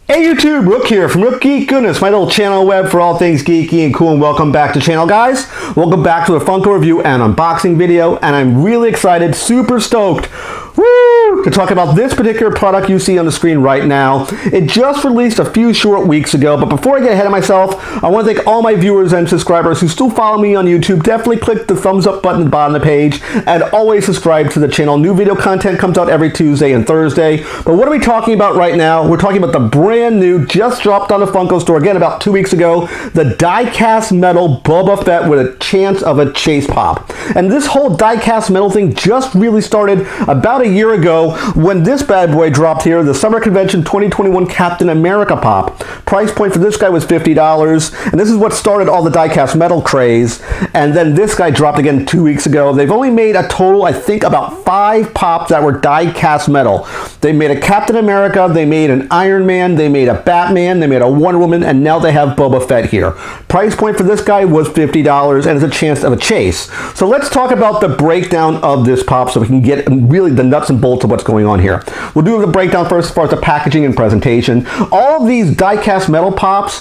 Hey YouTube, Rook here from Rook Geek Goodness, my little channel web for all things geeky and cool, and welcome back to the channel, guys. Welcome back to a Funko review and unboxing video, and I'm really excited, super stoked, to talk about this particular product you see on the screen right now. It just released a few short weeks ago, but before I get ahead of myself, I want to thank all my viewers and subscribers who still follow me on YouTube. Definitely click the thumbs up button at the bottom of the page, and always subscribe to the channel. New video content comes out every Tuesday and Thursday. But what are we talking about right now? We're talking about the brand new, just dropped on the Funko store, again about 2 weeks ago, the die-cast metal Boba Fett with a chance of a chase pop. And this whole die-cast metal thing just really started about a year ago when this bad boy dropped here, the Summer Convention 2021 Captain America pop. Price point for this guy was $50, and this is what started all the die-cast metal craze. And then this guy dropped again 2 weeks ago. They've only made a total, I think, about 5 pops that were die-cast metal. They made a Captain America, they made an Iron Man, they made a Batman, they made a Wonder Woman, and now they have Boba Fett here. Price point for this guy was $50, and it's a chance of a chase. So let's talk about the breakdown of this pop so we can get really the nuts and bolts of what's going on here. We'll do the breakdown first as far as the packaging and presentation. All of these die-cast metal pops,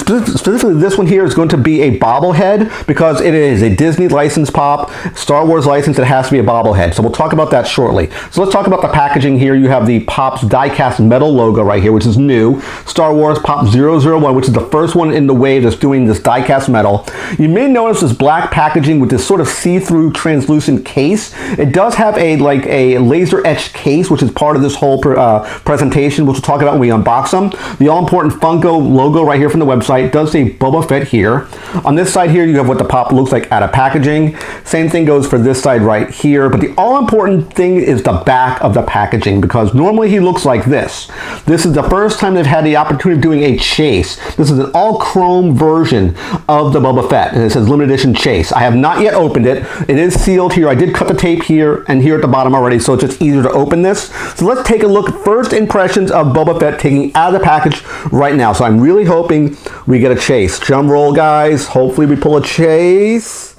specifically this one here, is going to be a bobblehead because it is a Disney licensed pop, Star Wars license. It has to be a bobblehead. So we'll talk about that shortly. So let's talk about the packaging here. You have the Pop's die-cast metal logo right here, which is new. Star Wars Pop 001, which is the first one in the wave that's doing this die-cast metal. You may notice this black packaging with this sort of see-through translucent case. It does have a laser etched case, which is part of this whole presentation, which we'll talk about when we unbox them. The all-important Funko logo right here from the website does say Boba Fett here. On this side here, you have what the pop looks like out of packaging. Same thing goes for this side right here, but the all-important thing is the back of the packaging, because normally he looks like this. This is the first time they've had the opportunity of doing a chase. This is an all-chrome version of the Boba Fett, and it says limited edition chase. I have not yet opened it. It is sealed here. I did cut the tape here and here at the bottom already, so it's just easier to open this. So let's take a look. First impressions of Boba Fett taking out of the package right now. So I'm really hoping we get a chase. Drum roll, guys. Hopefully we pull a chase.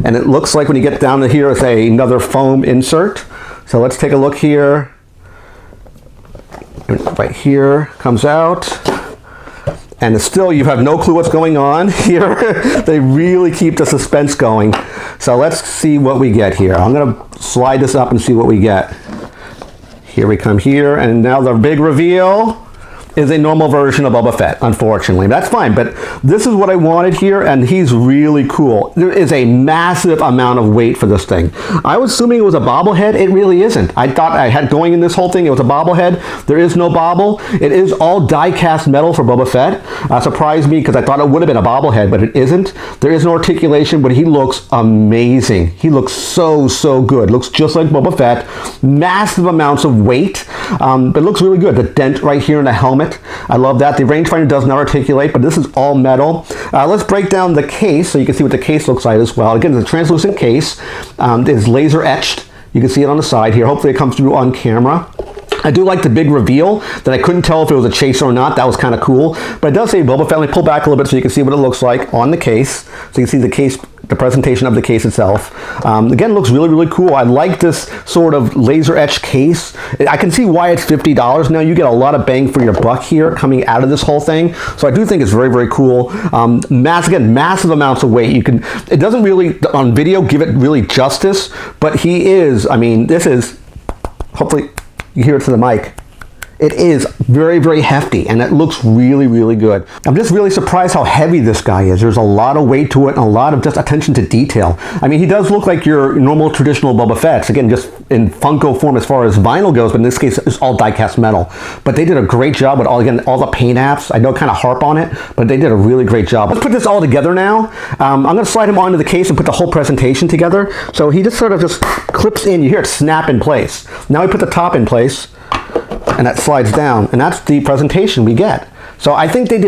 And it looks like when you get down to here, it's another foam insert. So let's take a look here. Right here comes out. And it's still, you have no clue what's going on here. They really keep the suspense going. So let's see what we get here. I'm going to slide this up and see what we get. Here we come here, and now the big reveal is a normal version of Boba Fett, unfortunately. That's fine, but this is what I wanted here, and he's really cool. There is a massive amount of weight for this thing. I was assuming it was a bobblehead. It really isn't. I thought I had going in this whole thing, it was a bobblehead. There is no bobble. It is all die-cast metal for Boba Fett. Surprised me because I thought it would have been a bobblehead, but it isn't. There is no articulation, but he looks amazing. He looks so good. Looks just like Boba Fett. Massive amounts of weight, but it looks really good. The dent right here in the helmet, I love that. The rangefinder does not articulate, but this is all metal. Let's break down the case so you can see what the case looks like as well. Again, it's a translucent case. It is laser etched. You can see it on the side here. Hopefully it comes through on camera. I do like the big reveal that I couldn't tell if it was a chaser or not. That was kind of cool. But it does say Boba Fett. Let me pull back a little bit so you can see what it looks like on the case. So you can see the case, the presentation of the case itself. Again, it looks really cool. I like this sort of laser etched case. I can see why it's $50 now. You get a lot of bang for your buck here coming out of this whole thing. So I do think it's very cool. Massive amounts of weight. It doesn't really on video give it really justice, but he is, I mean, this is, hopefully you hear it to the mic. It is very hefty, and it looks really good. I'm just really surprised how heavy this guy is. There's a lot of weight to it and a lot of just attention to detail. I mean, he does look like your normal traditional Boba Fett. Again, just in Funko form as far as vinyl goes, but in this case, it's all die-cast metal. But they did a great job with all the paint apps. I know kind of harp on it, but they did a really great job. Let's put this all together now. I'm going to slide him onto the case and put the whole presentation together. So he just sort of just clips in. You hear it snap in place. Now we put the top in place, and that slides down, and that's the presentation we get. So I think Funko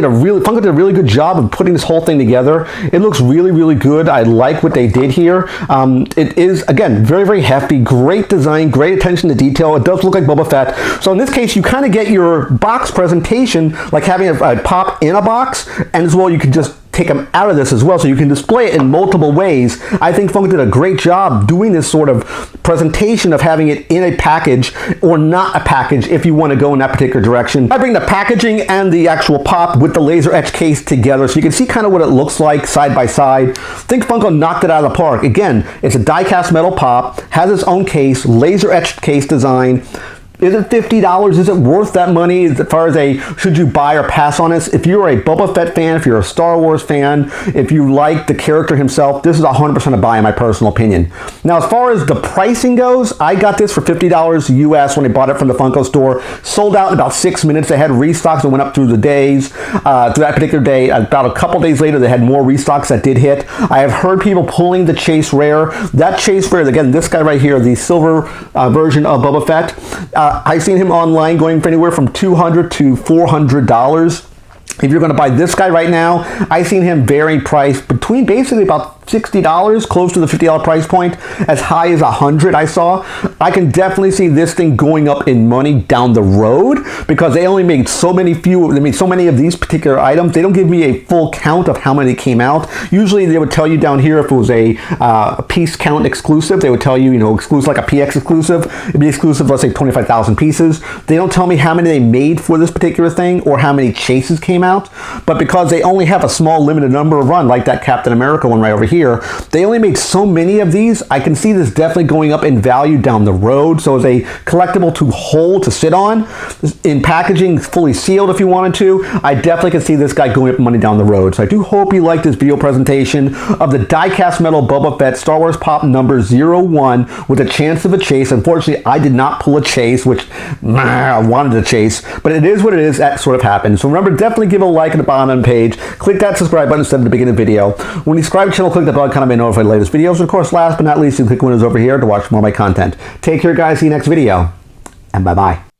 did a really good job of putting this whole thing together. It looks really good. I like what they did here. It is, again, very hefty, great design, great attention to detail. It does look like Boba Fett. So in this case, you kind of get your box presentation like having a pop in a box, and as well you can just take them out of this as well, so you can display it in multiple ways. I think Funko did a great job doing this sort of presentation of having it in a package or not a package if you want to go in that particular direction. I bring the packaging and the actual pop with the laser etch case together so you can see kind of what it looks like side by side. I think Funko knocked it out of the park. Again, it's a die-cast metal pop, has its own case, laser etched case design. Is it $50? Is it worth that money as far as a should you buy or pass on this? If you're a Boba Fett fan, if you're a Star Wars fan, if you like the character himself, this is 100% a buy in my personal opinion. Now, as far as the pricing goes, I got this for $50 US when I bought it from the Funko store. Sold out in about 6 minutes. They had restocks that went up through the days, through that particular day. About a couple days later, they had more restocks that did hit. I have heard people pulling the Chase Rare. That Chase Rare, again, this guy right here, the silver version of Boba Fett, I've seen him online going for anywhere from $200 to $400. If you're going to buy this guy right now, I've seen him varying price between basically about $60, close to the $50 price point, as high as $100 I saw. I can definitely see this thing going up in money down the road because they only made so many of these particular items. They don't give me a full count of how many came out. Usually they would tell you down here if it was a piece count exclusive, they would tell you, exclusive, like a PX exclusive. It'd be exclusive, let's say 25,000 pieces. They don't tell me how many they made for this particular thing or how many chases came out. But because they only have a small limited number of run, like that Captain America one right over here, they only made so many of these. I can see this definitely going up in value down the road. So as a collectible to hold, to sit on, in packaging, fully sealed if you wanted to, I definitely can see this guy going up in money down the road. So I do hope you like this video presentation of the die-cast metal Boba Fett Star Wars Pop number 01 with a chance of a chase. Unfortunately, I did not pull a chase, which I wanted to chase, but it is what it is. That sort of happens. So remember, definitely give a like at the bottom page. Click that subscribe button instead of the beginning of the video. When you subscribe to the channel, click the bell icon to be notified of the latest videos. And of course, last but not least, you click windows over here to watch more of my content. Take care, guys. See you next video. And bye-bye.